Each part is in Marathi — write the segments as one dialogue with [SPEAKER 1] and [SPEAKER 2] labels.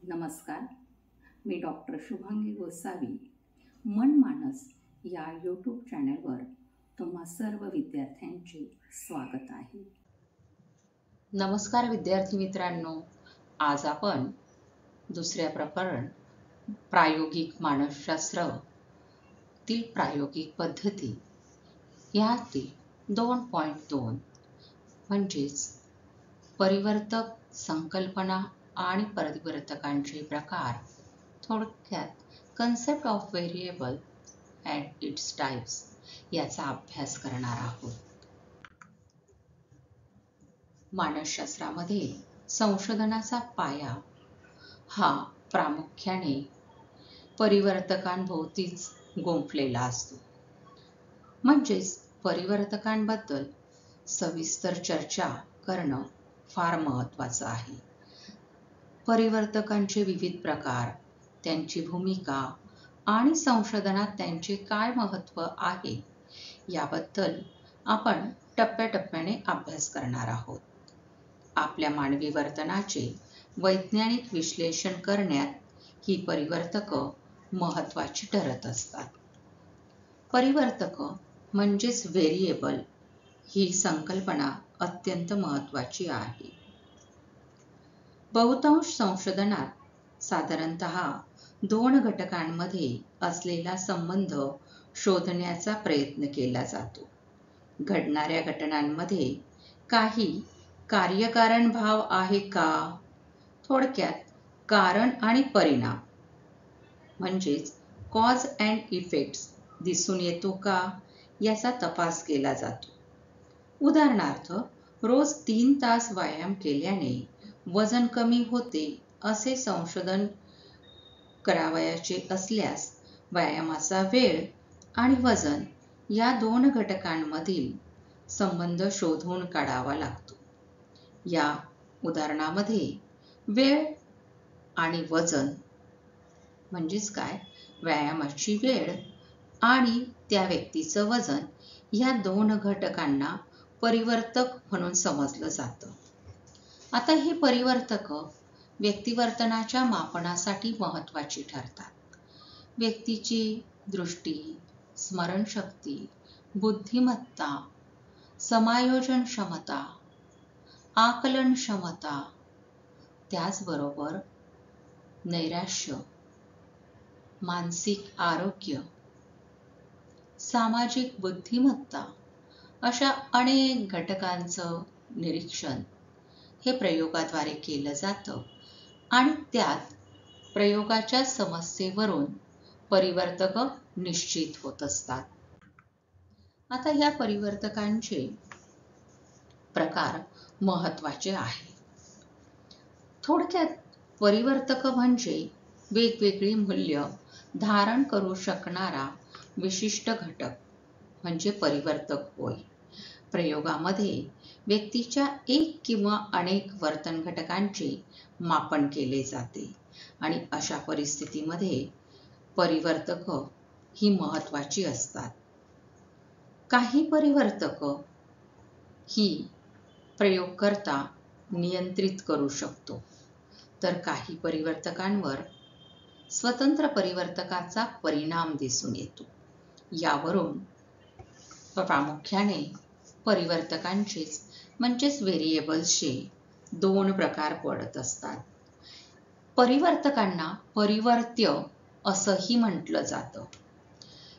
[SPEAKER 1] नमस्कार. मी डॉक्टर शुभांगी गोसावी. मनमानस या यूट्यूब चॅनलवर तुम्हा सर्व विद्यार्थ्यांचे स्वागत आहे.
[SPEAKER 2] नमस्कार विद्यार्थी मित्रांनो. आज आपण दुसऱ्या प्रकरण प्रायोगिक मानसशास्त्र तील प्रायोगिक पद्धती यातील 2.2 म्हणजेच परिवर्तक संकल्पना आणि परिवर्तकांचे प्रकार, थोडक्यात concept of variable and its types याचा अभ्यास करणार आहोत. मानसशास्त्रामध्ये संशोधनाचा पाया हा प्रामुख्याने परिवर्तकांभोवतीच गुंफलेला असतो. म्हणजेच परिवर्तकांबद्दल सविस्तर चर्चा करणं फार महत्त्वाचं आहे. परिवर्तकांचे विविध प्रकार, त्यांची भूमिका आणि संशोधनात त्यांचे काय महत्त्व आहे याबद्दल आपण टप्प्याटप्प्याने अभ्यास करणार आहोत. आपल्या मानवी वर्तनाचे वैज्ञानिक विश्लेषण करण्यात ही परिवर्तकं महत्त्वाची ठरत असतात. परिवर्तकं म्हणजेच व्हेरिएबल ही संकल्पना अत्यंत महत्त्वाची आहे. बहुतांश संशोधनात साधारणतः 2 घटकांमध्ये असलेला संबंध शोधण्याचा प्रयत्न केला जातो. घडणाऱ्या घटनांमध्ये काही कार्यकारण भाव आहे का? थोडक्यात कारण आणि परिणाम म्हणजेच कॉज अँड इफेक्ट्स दिसून येतो का याचा तपास केला जातो. उदाहरणार्थ, रोज 3 तास व्यायाम केल्याने वजन कमी होते असे संशोधन करावयाचे असल्यास व्यायामाचा वेळ आणि वजन या 2 घटकांमधील संबंध शोधून काढावा लागतो. या उदाहरणामध्ये वेळ आणि वजन म्हणजेच काय, व्यायामाची वेळ आणि त्या व्यक्तीचं वजन या 2 घटकांना परिवर्तक म्हणून समजलं जातं. आता ही परिवर्तकं व्यक्तिवर्तनाच्या मापनासाठी महत्त्वाची ठरतात. व्यक्तीची दृष्टी, स्मरणशक्ती, बुद्धिमत्ता, समायोजन क्षमता, आकलन क्षमता, त्याचबरोबर नैराश्य, मानसिक आरोग्य, सामाजिक बुद्धिमत्ता अशा अनेक घटकांचं निरीक्षण हे प्रयोगाद्वारे केलं जातं आणि त्यात प्रयोगाच्या समस्येवरून परिवर्तकं निश्चित होत असतात. आता या परिवर्तकांचे प्रकार महत्त्वाचे आहेत. थोडक्यात परिवर्तकं म्हणजे वेगवेगळी मूल्य धारण करू शकणारा विशिष्ट घटक म्हणजे परिवर्तक होय. प्रयोगामध्ये व्यक्तीच्या एक किंवा अनेक वर्तन घटकांचे मापन केले जाते आणि अशा परिस्थितीमध्ये परिवर्तकं ही महत्त्वाची असतात. काही परिवर्तकं ही प्रयोगकर्ता नियंत्रित करू शकतो, तर काही परिवर्तकांवर स्वतंत्र परिवर्तकाचा परिणाम दिसून येतो. यावरून प्रामुख्याने परिवर्तकांचेच म्हणजेच व्हेरिएबल्सचे 2 प्रकार पडत असतात. परिवर्तकांना परिवर्त्य असंही म्हटलं जातं.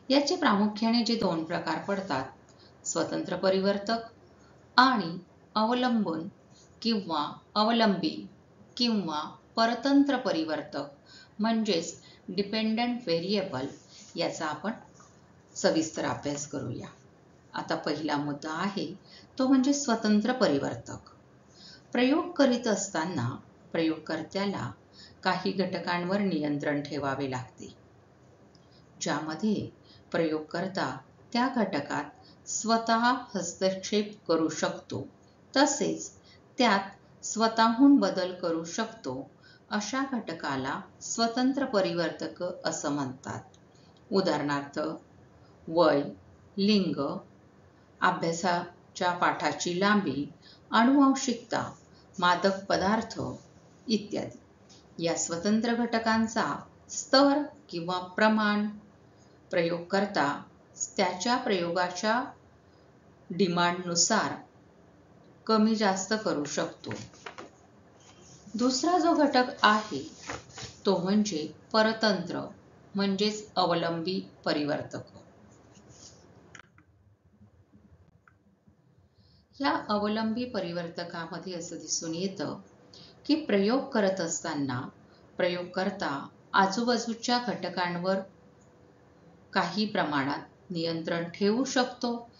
[SPEAKER 2] याचे प्रामुख्याने जे 2 प्रकार पडतात, स्वतंत्र परिवर्तक आणि अवलंबून किंवा अवलंबी किंवा परतंत्र परिवर्तक म्हणजेच डिपेंडंट व्हेरिएबल याचा आपण सविस्तर अभ्यास करूया. आता पहिला मुद्दा आहे तो म्हणजे स्वतंत्र परिवर्तक. प्रयोग करीत असताना प्रयोगकर्त्याला काही घटकांवर नियंत्रण ठेवावे लागते, ज्यामध्ये प्रयोगकर्ता त्या घटकात स्वतः हस्तक्षेप करू शकतो, तसेच त्यात स्वतःहून बदल करू शकतो. अशा घटकाला स्वतंत्र परिवर्तक असं म्हणतात. उदाहरणार्थ, वय, लिंग, अभ्यासाच्या पाठाची लांबी, आनुवंशिकता, मादक पदार्थ इत्यादी. या स्वतंत्र घटकांचा स्तर किंवा प्रमाण प्रयोगकर्ता त्याच्या प्रयोगाच्या डिमांडनुसार कमी जास्त करू शकतो. दुसरा जो घटक आहे तो म्हणजे परतंत्र म्हणजेच अवलंबी परिवर्तक. या अवलंबी परिवर्तकामध्ये असं दिसून येतं की प्रयोग करत असताना प्रयोगकर्ता आजूबाजूच्या घटकांवर काही प्रमाणात नियंत्रण ठेवू शकतो,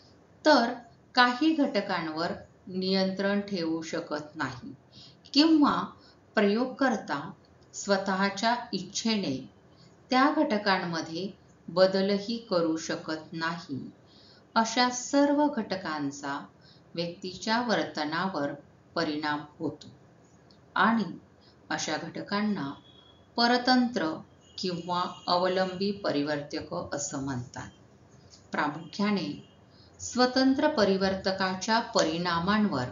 [SPEAKER 2] तर काही घटकांवर नियंत्रण ठेवू शकत नाही किंवा प्रयोगकर्ता स्वतःच्या इच्छेने त्या घटकांमध्ये बदलही करू शकत नाही. अशा सर्व घटकांचा व्यक्तीच्या वर्तनावर परिणाम होतो आणि अशा घटकांना परतंत्र किंवा अवलंबी परिवर्तक असं म्हणतात. प्रामुख्याने स्वतंत्र परिवर्तकाच्या परिणामांवर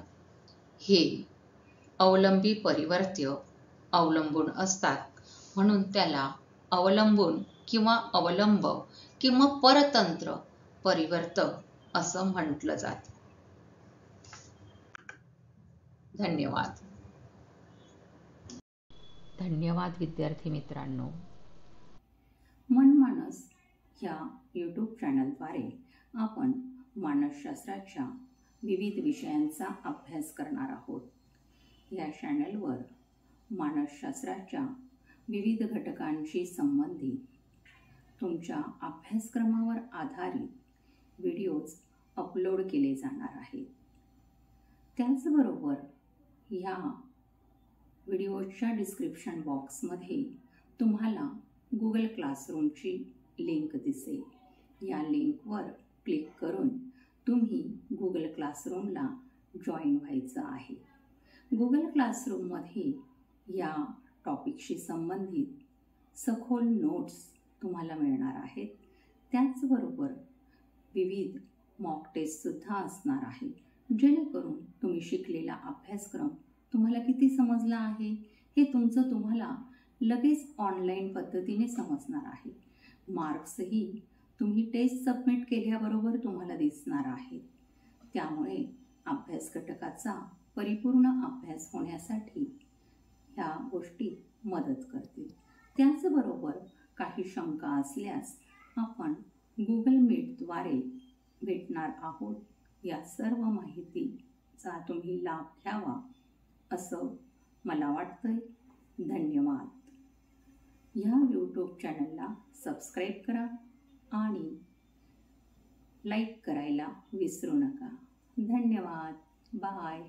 [SPEAKER 2] हे अवलंबी परिवर्तक अवलंबून असतात, म्हणून त्याला अवलंबून किंवा अवलंब किंवा परतंत्र परिवर्तक असं म्हटलं जातं. धन्यवाद. धन्यवाद विद्यार्थी मित्रांनो.
[SPEAKER 1] मनमानस ह्या यूट्यूब चॅनलद्वारे आपण मानसशास्त्राच्या विविध विषयांचा अभ्यास करणार आहोत. या चॅनलवर मानसशास्त्राच्या विविध घटकांशी संबंधित तुमच्या अभ्यासक्रमावर आधारित व्हिडिओज अपलोड केले जाणार आहेत. त्याचबरोबर ह्या व्हिडिओच्या डिस्क्रिप्शन बॉक्समध्ये तुम्हाला गुगल क्लासरूमची लिंक दिसेल. या लिंकवर क्लिक करून तुम्ही गुगल क्लासरूमला जॉईन व्हायचं आहे. गुगल क्लासरूममध्ये या टॉपिकशी संबंधित सखोल नोट्स तुम्हाला मिळणार आहेत. त्याचबरोबर विविध मॉक टेस्टसुद्धा असणार आहे, जेणेकरून तुम्ही शिकलेला अभ्यासक्रम तुम्हाला किती समजला आहे हे तुम्हाला लगेच ऑनलाईन पद्धतीने समजणार आहे. मार्क्सही तुम्ही टेस्ट सबमिट केल्याबरोबर तुम्हाला दिसणार आहेत. त्यामुळे अभ्यास घटकाचा परिपूर्ण अभ्यास होण्यासाठी ह्या गोष्टी मदत करतील. त्याचबरोबर काही शंका असल्यास आपण गुगल मीटद्वारे भेटणार आहोत. या सर्व माहितीचा तुम्ही लाभ घ्यावा असं मला वाटतंय. धन्यवाद. ह्या यूट्यूब चॅनलला सबस्क्राईब करा आणि लाईक करायला विसरू नका. धन्यवाद. बाय.